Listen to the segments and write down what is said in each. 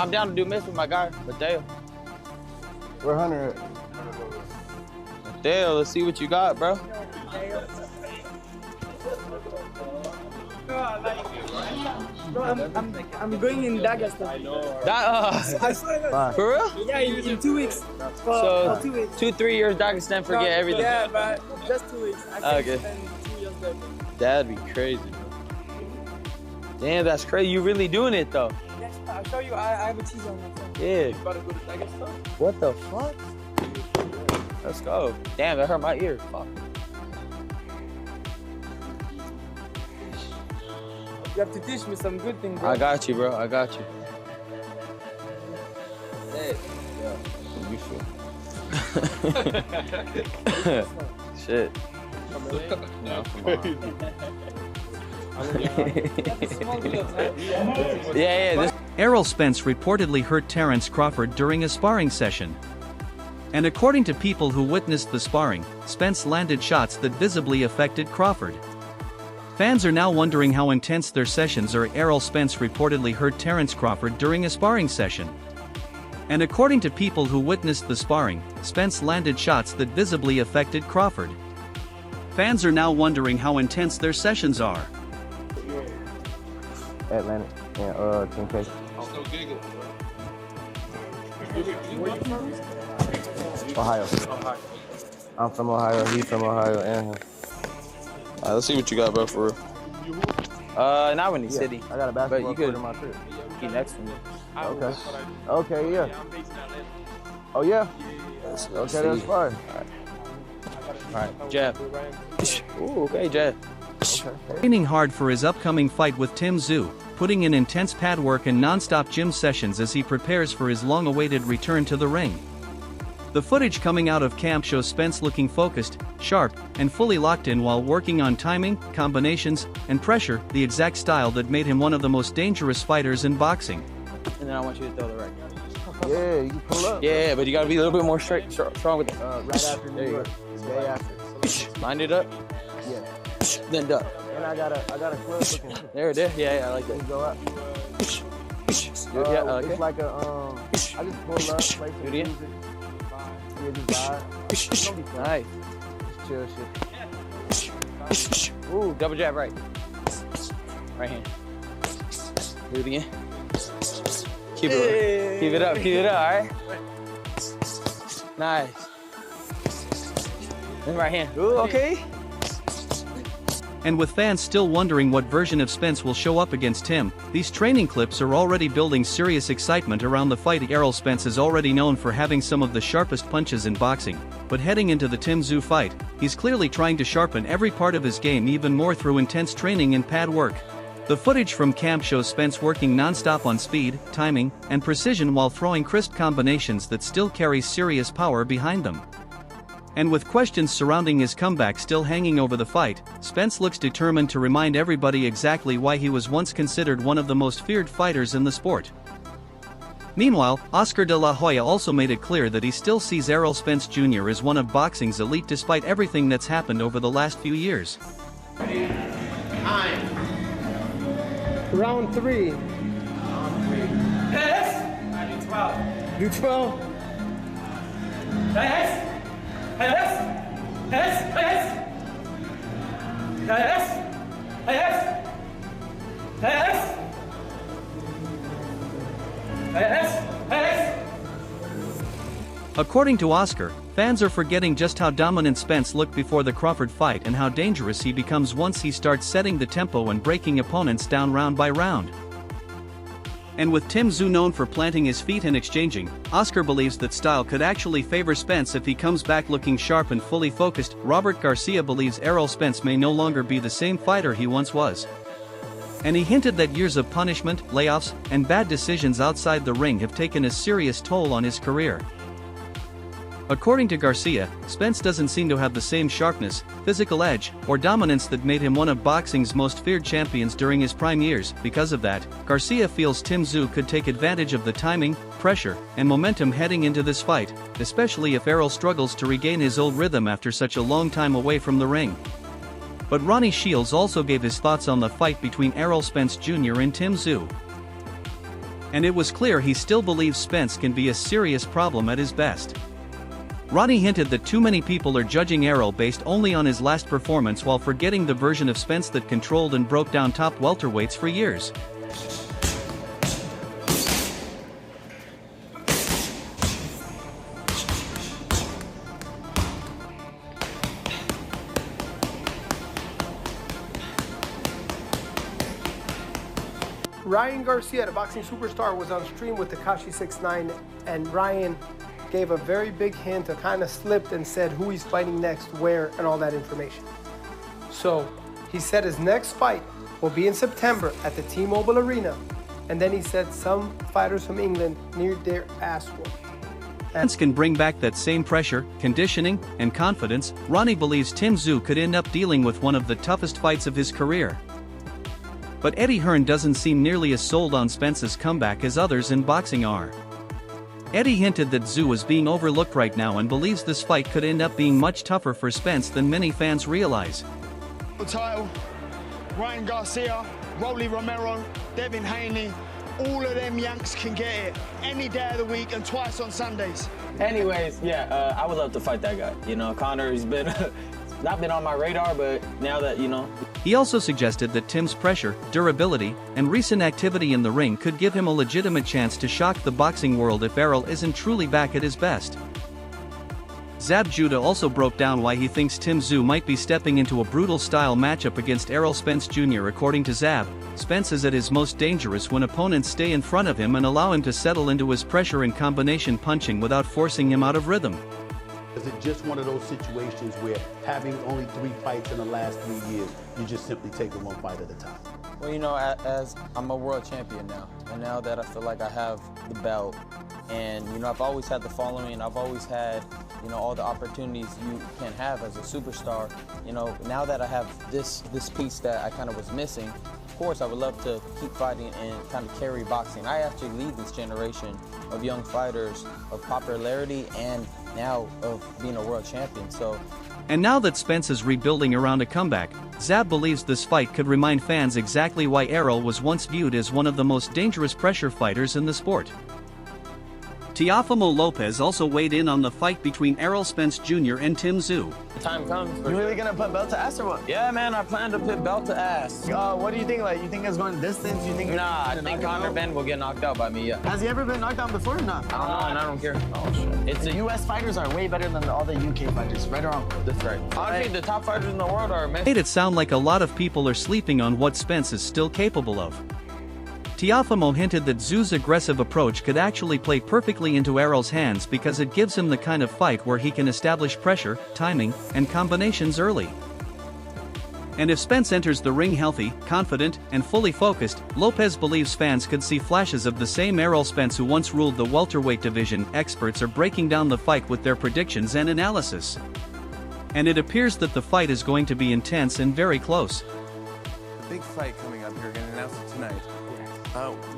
I'm down to do mix with my guy, Mateo. Where Hunter at? Mateo, let's see what you got, bro. Bro, I'm going in Dagestan. I swear to God. For real? Yeah, in 2 weeks. So, for 2 weeks. 2-3 years, Dagestan, forget everything. Yeah, but just 2 weeks. I can spend 2 years there. That'd be crazy, bro. Damn, that's crazy. You really doing it, though. Yes, I'll show you. I have a cheese on my phone. Yeah. You about to go to Dagestan? What the fuck? Let's go. Damn, that hurt my ear. Fuck. You have to teach me some good things, bro. I got you, bro. I got you. Hey. Yeah. Shit. No, come on. Yeah. Errol Spence reportedly hurt Terence Crawford during a sparring session. And according to people who witnessed the sparring, Spence landed shots that visibly affected Crawford. Fans are now wondering how intense their sessions are. Errol Spence reportedly hurt Terence Crawford during a sparring session. And according to people who witnessed the sparring, Spence landed shots that visibly affected Crawford. Fans are now wondering how intense their sessions are. Atlantic and 10K. Ohio. I'm from Ohio. He's from Ohio, and him. All right, let's see what you got, bro, for real. Not in the city. I got a basketball court in my crib. Keep next to me. Okay. Okay, yeah. Oh, yeah? Okay, that's fine. All right, jab. Ooh, okay, jab. Okay. Training hard for his upcoming fight with Tim Tszyu, putting in intense pad work and non-stop gym sessions as he prepares for his long-awaited return to the ring. The footage coming out of camp shows Spence looking focused, sharp, and fully locked in while working on timing, combinations, and pressure, the exact style that made him one of the most dangerous fighters in boxing. And then I want you to throw the right. Yeah, you can pull up. Yeah, but you gotta be a little bit more strong with it. Right after New York. Day after. Line it up. Yeah. Then duck. And I got a club looking. There it is. Yeah, I like that. You go up. Yeah, I like it's it. like a I just pull up, play some Do it again. music. Yeah, just vibe. It's gonna be fun. Nice. Just chill shit. Ooh, double jab right. Right hand. Do it again. Keep it up, alright? Nice. Then right hand. Ooh, okay. And with fans still wondering what version of Spence will show up against him, these training clips are already building serious excitement around the fight. Errol Spence is already known for having some of the sharpest punches in boxing, but heading into the Tim Tszyu fight, he's clearly trying to sharpen every part of his game even more through intense training and pad work. The footage from camp shows Spence working non-stop on speed, timing, and precision while throwing crisp combinations that still carry serious power behind them. And with questions surrounding his comeback still hanging over the fight, Spence looks determined to remind everybody exactly why he was once considered one of the most feared fighters in the sport. Meanwhile, Oscar de la Hoya also made it clear that he still sees Errol Spence Jr. as one of boxing's elite despite everything that's happened over the last few years. Time. Round 3. Yes. I do 12. Do 12? Yes. Yes. Yes. Yes. Yes. Yes. Yes. Yes. Yes. According to Oscar, fans are forgetting just how dominant Spence looked before the Crawford fight and how dangerous he becomes once he starts setting the tempo and breaking opponents down round by round. And with Tim Tszyu known for planting his feet and exchanging, Oscar believes that style could actually favor Spence if he comes back looking sharp and fully focused. Robert Garcia believes Errol Spence may no longer be the same fighter he once was. And he hinted that years of punishment, layoffs, and bad decisions outside the ring have taken a serious toll on his career. According to Garcia, Spence doesn't seem to have the same sharpness, physical edge, or dominance that made him one of boxing's most feared champions during his prime years. Because of that, Garcia feels Tim Tszyu could take advantage of the timing, pressure, and momentum heading into this fight, especially if Errol struggles to regain his old rhythm after such a long time away from the ring. But Ronnie Shields also gave his thoughts on the fight between Errol Spence Jr. and Tim Tszyu. And it was clear he still believes Spence can be a serious problem at his best. Ronnie hinted that too many people are judging Errol based only on his last performance while forgetting the version of Spence that controlled and broke down top welterweights for years. Ryan Garcia, the boxing superstar, was on stream with Tekashi 6ix9ine, and Ryan gave a very big hint, kind of slipped and said who he's fighting next, where, and all that information. So he said his next fight will be in September at the T-Mobile Arena, and then he said some fighters from England need their ass whooped. Spence can bring back that same pressure, conditioning, and confidence. Ronnie believes Tim Tszyu could end up dealing with one of the toughest fights of his career. But Eddie Hearn doesn't seem nearly as sold on Spence's comeback as others in boxing are. Eddie hinted that Tszyu is being overlooked right now and believes this fight could end up being much tougher for Spence than many fans realize. The title, Ryan Garcia, Rolly Romero, Devin Haney, all of them Yanks can get it any day of the week and twice on Sundays. Anyways, yeah, I would love to fight that guy. You know, Conor, he's been not been on my radar, but now that, you know. He also suggested that Tim's pressure, durability, and recent activity in the ring could give him a legitimate chance to shock the boxing world if Errol isn't truly back at his best. Zab Judah also broke down why he thinks Tim Tszyu might be stepping into a brutal-style matchup against Errol Spence Jr. According to Zab, Spence is at his most dangerous when opponents stay in front of him and allow him to settle into his pressure and combination punching without forcing him out of rhythm. Is it just one of those situations where having only 3 fights in the last 3 years, you just simply take it one fight at a time? Well, you know, as I'm a world champion now, and now that I feel like I have the belt, and, you know, I've always had the following, I've always had, you know, all the opportunities you can have as a superstar. You know, now that I have this piece that I kind of was missing, of course, I would love to keep fighting and kind of carry boxing. I actually lead this generation of young fighters of popularity and now of being a world champion, so. And now that Spence is rebuilding around a comeback, Zab believes this fight could remind fans exactly why Errol was once viewed as one of the most dangerous pressure fighters in the sport. Teofimo Lopez also weighed in on the fight between Errol Spence Jr. and Tim Tszyu. Time comes. You really gonna put belt to ass or what? Yeah, man, I plan to put belt to ass. What do you think? Like, you think it's going distance? You think? Nah, I think Conor Benn will get knocked out by me, yeah. Has he ever been knocked out before or not? I don't know, and I don't care. Oh, shit. It's the U.S. fighters are way better than all the UK fighters, right or wrong? That's right. Honestly, the top fighters in the world are men. Made it sound like a lot of people are sleeping on what Spence is still capable of. Teofimo hinted that Tszyu's aggressive approach could actually play perfectly into Errol's hands because it gives him the kind of fight where he can establish pressure, timing, and combinations early. And if Spence enters the ring healthy, confident, and fully focused, Lopez believes fans could see flashes of the same Errol Spence who once ruled the welterweight division. Experts are breaking down the fight with their predictions and analysis. And it appears that the fight is going to be intense and very close. A big fight coming up here, going to announce it tonight.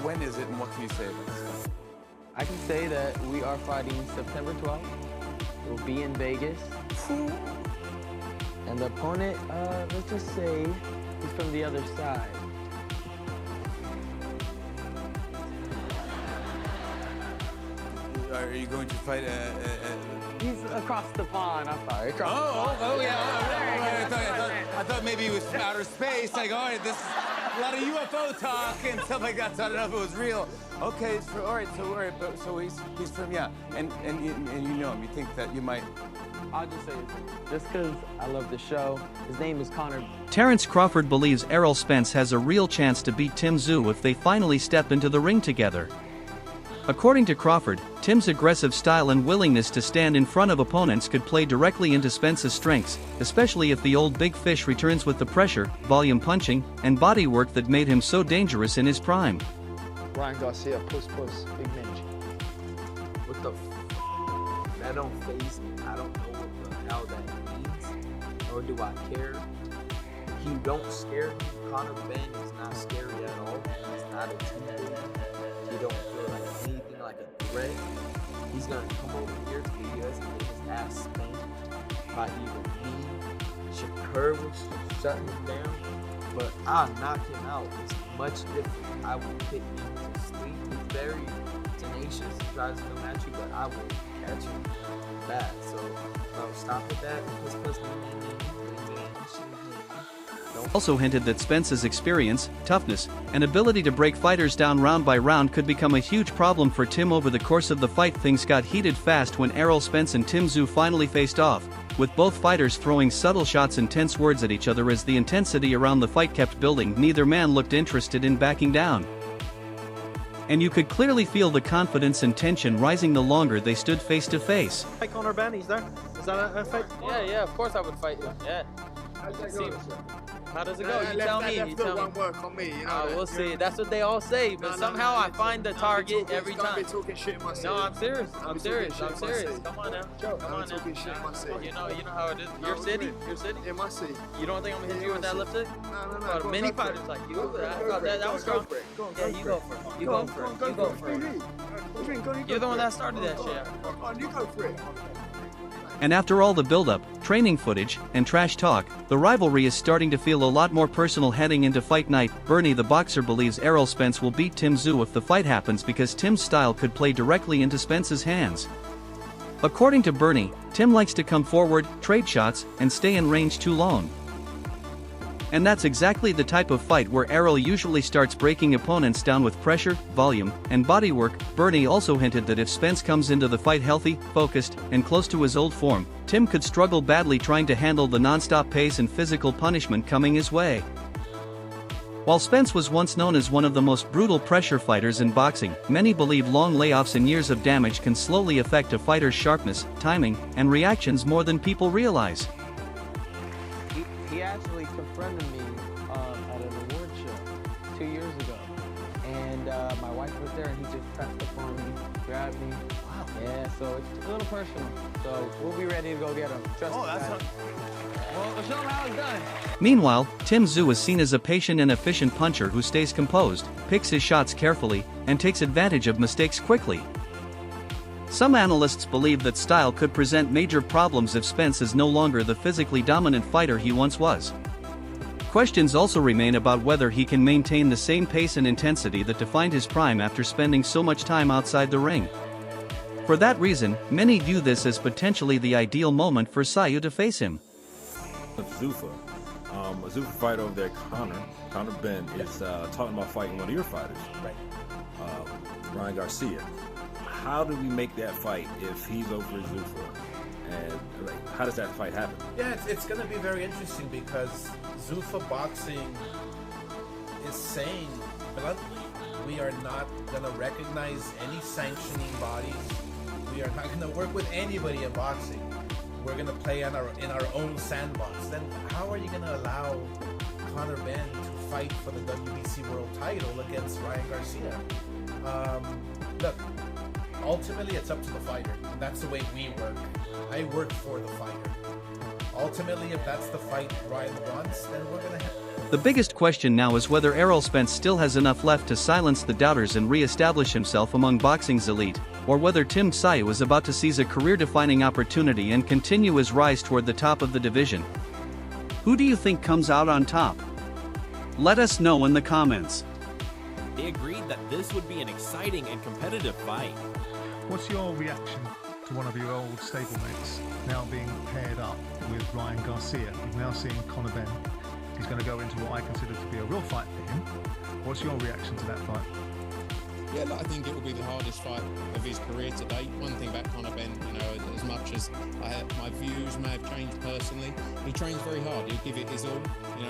When is it and what can you say about this fight? I can say that we are fighting September 12th. It will be in Vegas. And the opponent, let's just say, he's from the other side. Are you going to fight He's across the pond. I'm sorry. yeah. I thought maybe he was from outer space. Like, all right, this is a lot of UFO talk and stuff like that. So I don't know if it was real. Okay, all right. So he's from, yeah. And you know him. You think that you might. I'll just say it. Just because I love the show. His name is Conor. Terrence Crawford believes Errol Spence has a real chance to beat Tim Tszyu if they finally step into the ring together. According to Crawford, Tim's aggressive style and willingness to stand in front of opponents could play directly into Spence's strengths, especially if the old big fish returns with the pressure, volume punching, and body work that made him so dangerous in his prime. Ryan Garcia, puss, big ninja. What the f? That don't faze me. I don't know what the hell that means, nor do I care. He don't scare me. Conor Benn is not scary at all. He's not intimidating. He don't feel like anything like a threat. He's gonna come over here to the US and get his ass spanked by either me, Shakur was shutting him down, but I'll knock him out. It's much different. I will put him to sleep. very tenacious. He tries to come at you, but I will catch you bad. So, bro, stop with that. Also hinted that Spence's experience, toughness, and ability to break fighters down round by round could become a huge problem for Tim over the course of the fight. Things got heated fast when Errol Spence and Tim Tszyu finally faced off, with both fighters throwing subtle shots and tense words at each other as the intensity around the fight kept building. Neither man looked interested in backing down, and you could clearly feel the confidence and tension rising the longer they stood face to face. Hey, Conor Benn, he's there. Is that a fight? Yeah, of course I would fight you. Yeah. How does it go? You tell me. You tell me. Won't work on me. You know we'll see. That's what they all say, but somehow I find the target every time. Don't be talking shit in my seat. No, I'm serious. I'm serious. Come on now. Come on now. Talking shit in my seat. You know how it is. Your city. In my seat. You don't think I'm gonna hit you with that left hook? No. Many fighters like you. That was strong. Yeah, you go for it. You go for it. You're the one that started that shit. You go for it. And after all the build-up, training footage, and trash talk, the rivalry is starting to feel a lot more personal heading into fight night. Bernie the boxer believes Errol Spence will beat Tim Tszyu if the fight happens because Tim's style could play directly into Spence's hands. According to Bernie, Tim likes to come forward, trade shots, and stay in range too long. And that's exactly the type of fight where Errol usually starts breaking opponents down with pressure, volume, and body work. Bernie also hinted that if Spence comes into the fight healthy, focused, and close to his old form, Tim could struggle badly trying to handle the non-stop pace and physical punishment coming his way. While Spence was once known as one of the most brutal pressure fighters in boxing, many believe long layoffs and years of damage can slowly affect a fighter's sharpness, timing, and reactions more than people realize. He actually confronted me at an award show 2 years ago, and my wife was there, and he just pressed up on me, grabbed me. Wow. Yeah, so it's a little personal. So we'll be ready to go get him. Trust me. Well, we'll show him how it's done. Meanwhile, Tim Tszyu is seen as a patient and efficient puncher who stays composed, picks his shots carefully, and takes advantage of mistakes quickly. Some analysts believe that style could present major problems if Spence is no longer the physically dominant fighter he once was. Questions also remain about whether he can maintain the same pace and intensity that defined his prime after spending so much time outside the ring. For that reason, many view this as potentially the ideal moment for Tszyu to face him. Zuffa. A Zuffa fighter over there, Conor Benn, is talking about fighting one of your fighters, Ryan Garcia. How do we make that fight if he's over Zuffa? And how does that fight happen? Yeah, it's going to be very interesting because Zuffa boxing is saying bluntly, we are not going to recognize any sanctioning bodies. We are not going to work with anybody in boxing. We're going to play in our own sandbox. Then how are you going to allow Conor Benn to fight for the WBC world title against Ryan Garcia? Look, ultimately it's up to the fighter, and that's the way we work. I work for the fighter. Ultimately, if that's the fight Ryan wants, then we're going to have... The biggest question now is whether Errol Spence still has enough left to silence the doubters and re-establish himself among boxing's elite, or whether Tim Tszyu is about to seize a career-defining opportunity and continue his rise toward the top of the division. Who do you think comes out on top? Let us know in the comments. They agreed that this would be an exciting and competitive fight. What's your reaction to one of your old stablemates now being paired up with Ryan Garcia? We've now seen Conor Benn. He's going to go into what I consider to be a real fight for him. What's your reaction to that fight? Yeah, I think it will be the hardest fight of his career to date. One thing about Conor Benn, as much as my views may have changed personally, he trains very hard. He'll give it his all.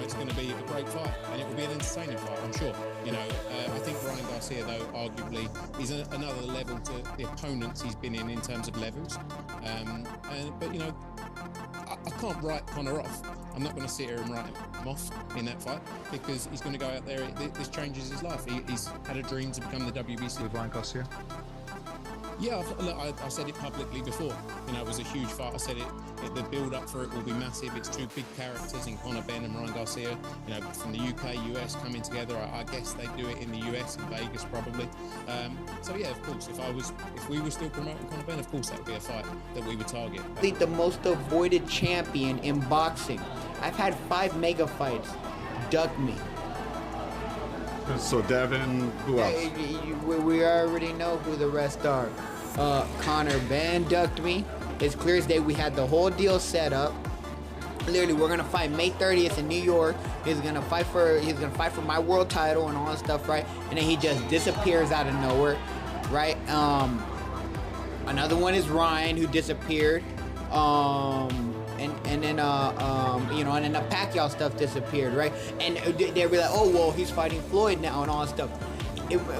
It's going to be a great fight, and it will be an entertaining fight, I'm sure. I think Ryan Garcia, though, arguably, is another level to the opponents he's been in terms of levels. But I can't write Conor off. I'm not going to sit here and write him off in that fight because he's going to go out there. This changes his life. He's had a dream to become the WBC. With Ryan Garcia? Yeah, I said it publicly before. It was a huge fight. I said the build-up for it will be massive. It's two big characters in Conor Benn and Ryan Garcia. From the UK, US coming together. I guess they do it in the US, in Vegas probably. So yeah, of course, if we were still promoting Conor Benn, of course that would be a fight that we would target. The most avoided champion in boxing. I've had 5 mega fights. Duck me. So Devin, who else? We already know who the rest are. Conor Benn ducked me. It's clear as day. We had the whole deal set up. Literally, we're gonna fight May 30th in New York. He's gonna fight for my world title and all that stuff, right? And then he just disappears out of nowhere, right? Another one is Ryan, who disappeared. And then and then the Pacquiao stuff disappeared, right? And they were like, oh well, he's fighting Floyd now and all that stuff.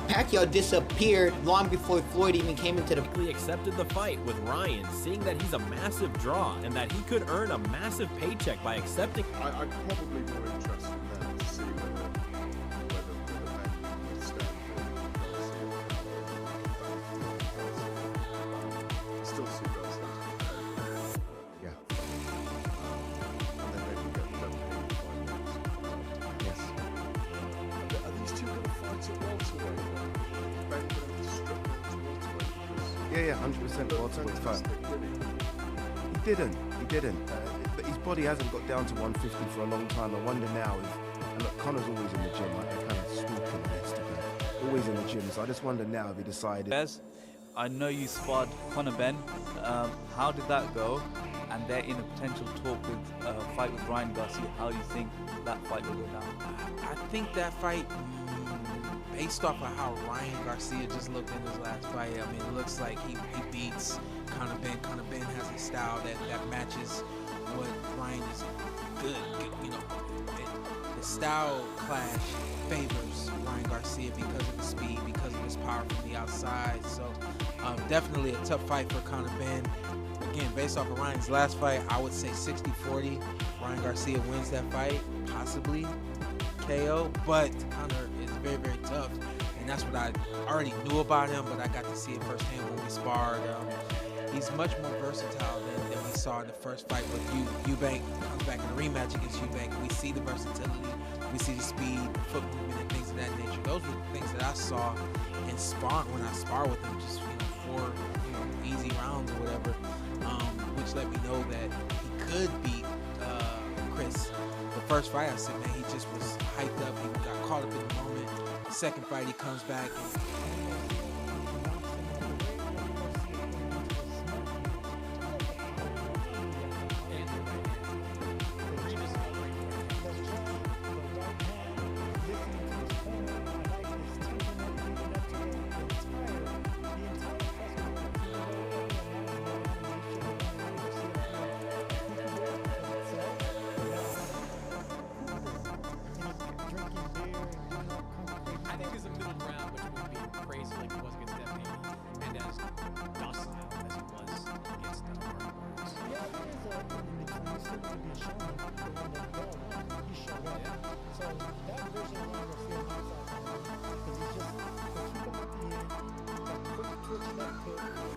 Pacquiao disappeared long before Floyd even came into the. He accepted the fight with Ryan, seeing that he's a massive draw and that he could earn a massive paycheck by accepting. I'm probably more interested in that to see whether would stand for still see those things. Yeah. And then maybe get yes. Are these two going to fight at welterweight? Ben going to strip down to welterweight? Yeah, 100% welterweight fight. He didn't. His body hasn't got down to 150 for a long time. I wonder now if, and look, Conor's always in the gym, like they're kind of stalking the next to him. Always in the gym, so I just wonder now if he decided. Bez, I know you sparred Conor Benn. How did that go? And they're in a potential talk with fight with Ryan Garcia. How do you think that fight will go down? I think that fight, based off of how Ryan Garcia just looked in his last fight, I mean, it looks like he beats Conor Benn. Conor Benn has a style that matches what Ryan is good. You know, the style clash favors Ryan Garcia because of his speed, because of his power from the outside. So definitely a tough fight for Conor Benn. Again, based off of Ryan's last fight, I would say 60-40. Ryan Garcia wins that fight, possibly KO, but Conor is very, very tough. And that's what I already knew about him, but I got to see it firsthand when we sparred. He's much more versatile than we saw in the first fight with Eubank. Comes back in a rematch against Eubank. We see the versatility, we see the speed, the foot movement, and things of that nature. Those were the things that I saw in sparring when I sparred with him, just 4 easy rounds or whatever, which let me know that he could beat Chris. The first fight, I said, man, he just was hyped up. He got caught up in the moment. The second fight, he comes back and I think there's a middle ground between being crazy like he was against Devin and as docile as he was against Martin Burns. Yeah, there is a in between. Still to be shown when that bell won, he showed up. So that version of Ryan Garcia knocks out because he's just keep him at the end, that quick twitch left hook.